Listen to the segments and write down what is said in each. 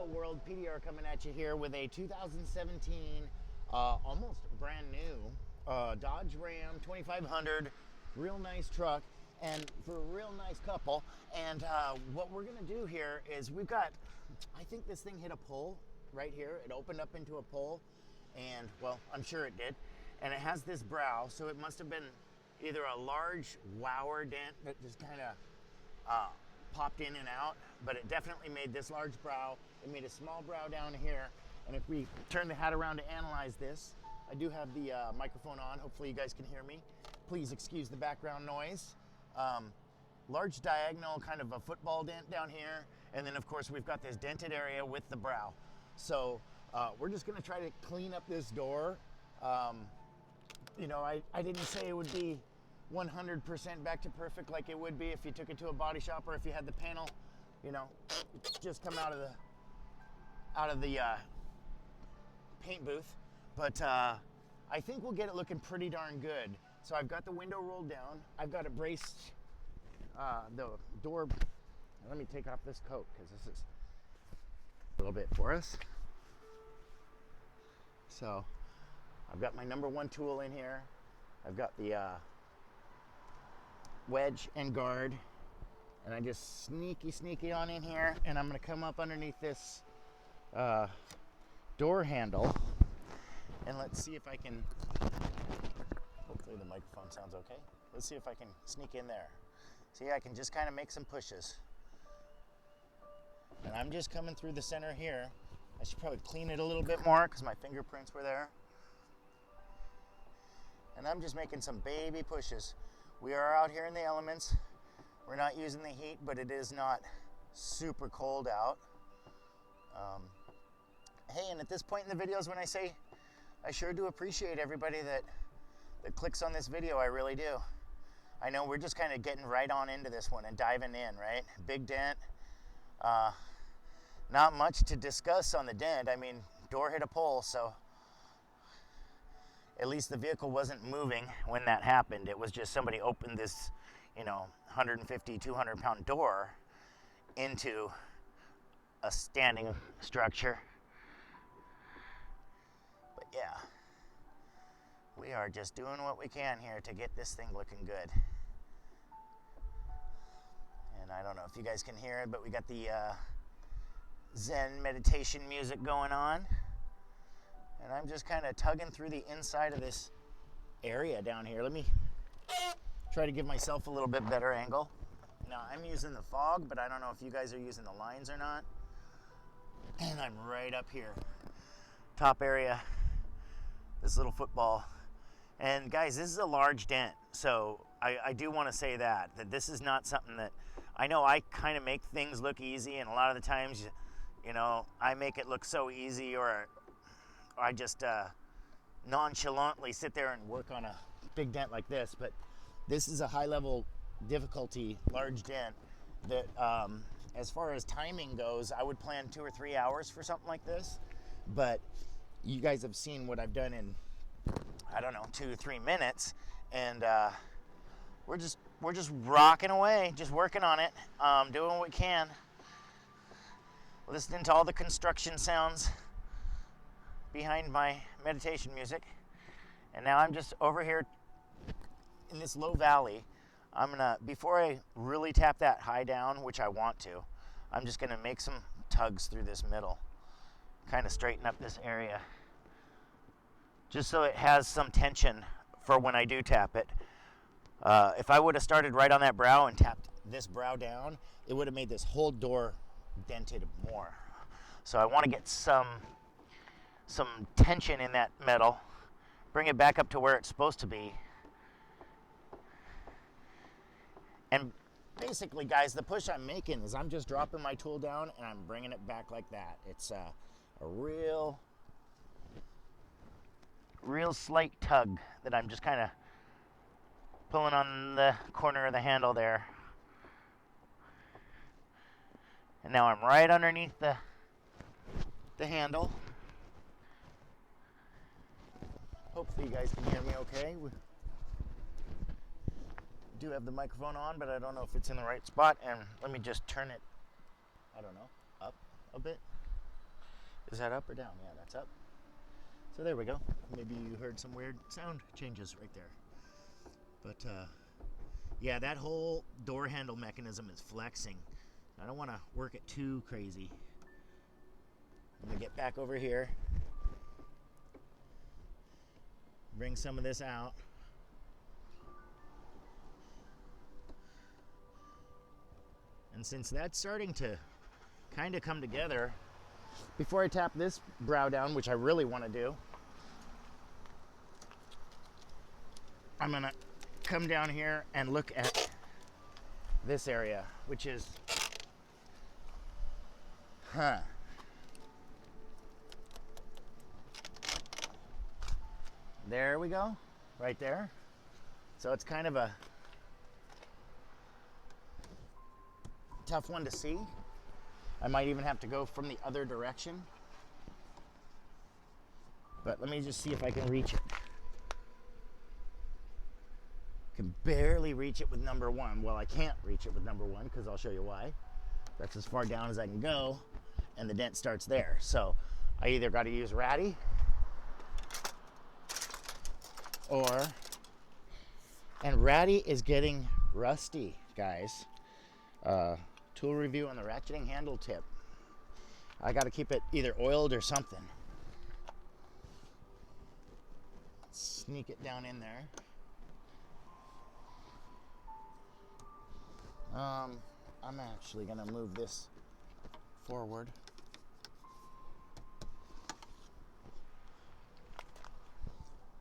world, PDR coming at you here with a 2017 almost brand new DodgeRAM 2500, real nice truck and for a real nice couple. And what we're gonna do here is we've got, I think this thing hit a pole right here. It opened up into a pole, and well, I'm sure it did. And it has this brow, so it must have been either a large wower dent that just kind of popped in and out, but it definitely made this large brow. It made a small brow down here. And if we turn the hat around to analyze this, I do have the microphone on. Hopefully you guys can hear me. Please excuse the background noise. Large diagonal, kind of a football dent down here. And then of course we've got this dented area with the brow. So we're just gonna try to clean up this door. You know, I didn't say it would be 100% back to perfect like it would be if you took it to a body shop or if you had the panel, you know, just come out of the paint booth. But I think we'll get it looking pretty darn good. So I've got the window rolled down. I've got it braced, the door. Let me take off this coat because this is a little bit for us. So I've got my #1 tool in here. I've got the wedge and guard, and I just sneaky on in here, and I'm gonna come up underneath this door handle, and let's see if I can, hopefully the microphone sounds okay. Let's see if I can sneak in there. See, I can just kind of make some pushes. And I'm just coming through the center here. I should probably clean it a little bit more because my fingerprints were there. And I'm just making some baby pushes. We are out here in the elements. We're not using the heat, but it is not super cold out. Hey, and at this point in the videos when I say, I sure do appreciate everybody that clicks on this video, I really do. I know we're just kind of getting right on into this one and diving in, right? Big dent. Not much to discuss on the dent. I mean, door hit a pole, so at least the vehicle wasn't moving when that happened. It was just somebody opened this, you know, 150, 200 pound door into a standing structure. But yeah, we are just doing what we can here to get this thing looking good. And I don't know if you guys can hear it, but we got the Zen meditation music going on. And I'm just kind of tugging through the inside of this area down here. Let me try to give myself a little bit better angle. Now, I'm using the fog, but I don't know if you guys are using the lines or not. And I'm right up here. Top area, this little football. And guys, this is a large dent. So I do want to say that this is not something that, I know I kind of make things look easy, and a lot of the times, you know, I make it look so easy, or I just nonchalantly sit there and work on a big dent like this. But this is a high level difficulty, large dent that as far as timing goes, I would plan 2 or 3 hours for something like this. But you guys have seen what I've done in, I don't know, 2 or 3 minutes. And we're just rocking away, just working on it, doing what we can. Listening to all the construction sounds behind my meditation music. And now I'm just over here in this low valley. I'm gonna, before I really tap that high down, which I want to, I'm just gonna make some tugs through this middle, kind of straighten up this area, just so it has some tension for when I do tap it. If I would have started right on that brow and tapped this brow down, it would have made this whole door dented more. So I want to get some tension in that metal, bring it back up to where it's supposed to be. And basically, guys, the push I'm making is I'm just dropping my tool down and I'm bringing it back like that. It's a real slight tug that I'm just kind of pulling on the corner of the handle there. And now I'm right underneath the handle. Hopefully you guys can hear me okay. We do have the microphone on, but I don't know if it's in the right spot. And let me just turn it, I don't know, up a bit. Is that up or down? Yeah, that's up. So there we go. Maybe you heard some weird sound changes right there. But yeah, that whole door handle mechanism is flexing. I don't want to work it too crazy. I'm gonna get back over here, bring some of this out. And since that's starting to kind of come together, before I tap this brow down, which I really want to do, I'm gonna come down here and look at this area, which is, there we go, right there. So it's kind of a tough one to see. I might even have to go from the other direction. But let me just see if I can reach it. Can barely reach it with number one. Well, I can't reach it with number one because I'll show you why. That's as far down as I can go, and the dent starts there. So I either got to use ratty or, and ratty is getting rusty, guys. Tool review on the ratcheting handle tip. I got to keep it either oiled or something. Sneak it down in there. I'm actually gonna move this forward.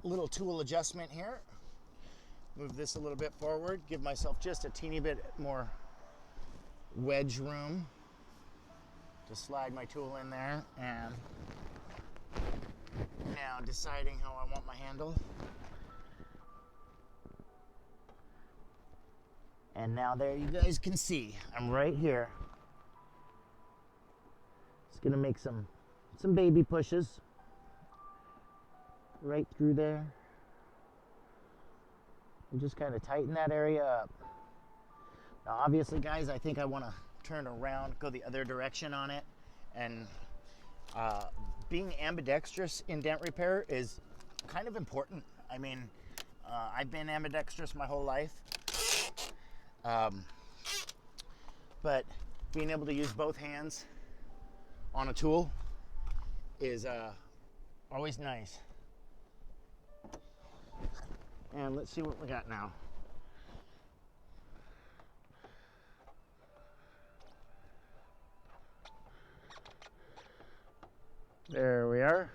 Little tool adjustment here. Move this a little bit forward, give myself just a teeny bit more wedge room to slide my tool in there, and now deciding how I want my handle. And now there you guys can see, I'm right here. Just gonna make some baby pushes right through there. And just kind of tighten that area up. Now obviously guys, I think I wanna turn around, go the other direction on it. And being ambidextrous in dent repair is kind of important. I mean, I've been ambidextrous my whole life. But being able to use both hands on a tool is always nice. And let's see what we got now. There we are.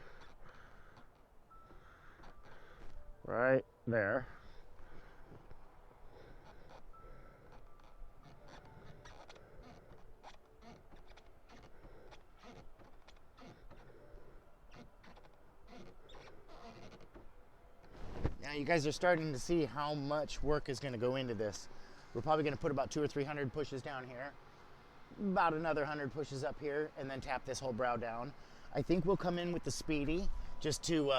Right there. Now you guys are starting to see how much work is going to go into this. We're probably going to put about 200 or 300 pushes down here, about another 100 pushes up here, and then tap this whole brow down. I think we'll come in with the speedy just to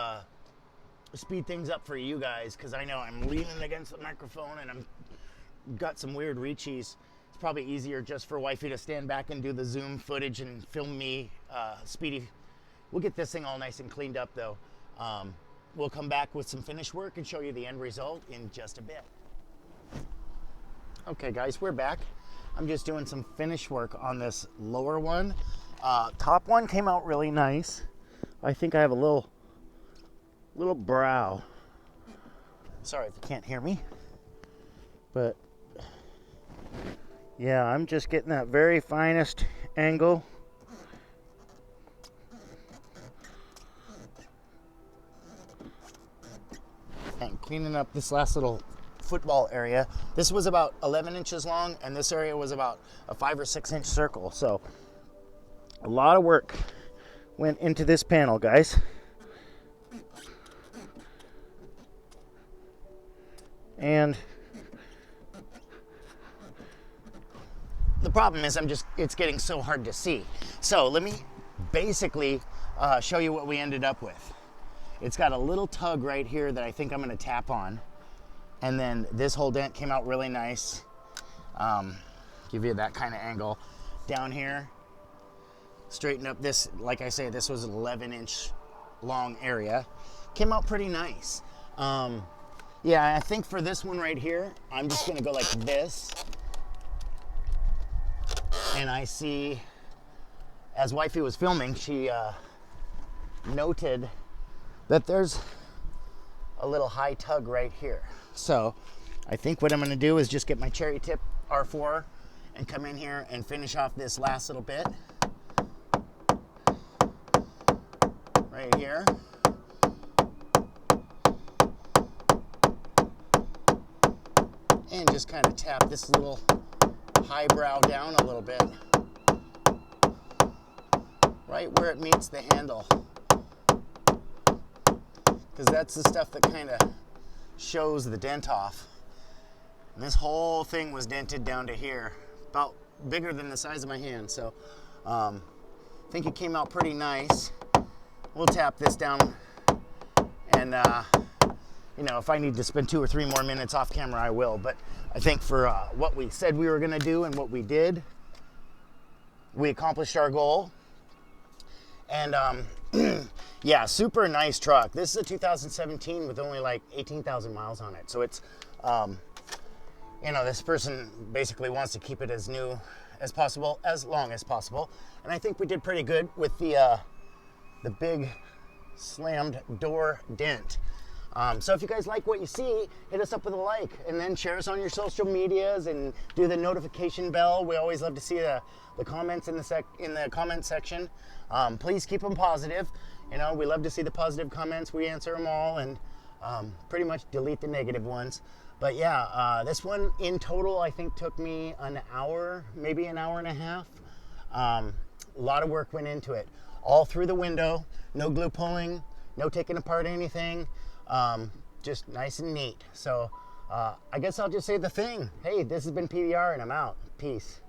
speed things up for you guys, because I know I'm leaning against the microphone and I'm got some weird reachies. It's probably easier just for wifey to stand back and do the zoom footage and film me speedy. We'll get this thing all nice and cleaned up though. We'll come back with some finish work and show you the end result in just a bit. Okay guys, we're back. I'm just doing some finish work on this lower one. Top one came out really nice. I think I have a little brow. Sorry if you can't hear me, but yeah, I'm just getting that very finest angle. And cleaning up this last little football area. This was about 11 inches long, and this area was about a 5 or 6 inch circle. So a lot of work went into this panel, guys. And the problem is it's getting so hard to see. So let me basically show you what we ended up with. It's got a little tug right here that I think I'm gonna tap on. And then this whole dent came out really nice. Give you that kind of angle down here. straighten up this, like I say, this was an 11-inch long area. Came out pretty nice. Yeah, I think for this one right here, I'm just gonna go like this. And I see, as wifey was filming, she noted that there's a little high tug right here. So I think what I'm gonna do is just get my cherry tip R4 and come in here and finish off this last little bit right here. And just kind of tap this little highbrow down a little bit, right where it meets the handle, because that's the stuff that kind of shows the dent off. And this whole thing was dented down to here, about bigger than the size of my hand. So I think it came out pretty nice. We'll tap this down, and you know, if I need to spend 2 or 3 more minutes off camera, I will. But I think for what we said we were gonna do and what we did, we accomplished our goal. And yeah, super nice truck. This is a 2017 with only like 18,000 miles on it. So it's, you know, this person basically wants to keep it as new as possible, as long as possible. And I think we did pretty good with the big slammed door dent. So if you guys like what you see, hit us up with a like, and then share us on your social medias and do the notification bell. We always love to see the comments in the comment section. Please keep them positive. You know, we love to see the positive comments. We answer them all, and pretty much delete the negative ones. But yeah, this one in total I think took me an hour, maybe an hour and a half. A lot of work went into it. All through the window, no glue pulling, no taking apart anything. Just nice and neat. So I guess I'll just say the thing. Hey, this has been PDR, and I'm out. Peace.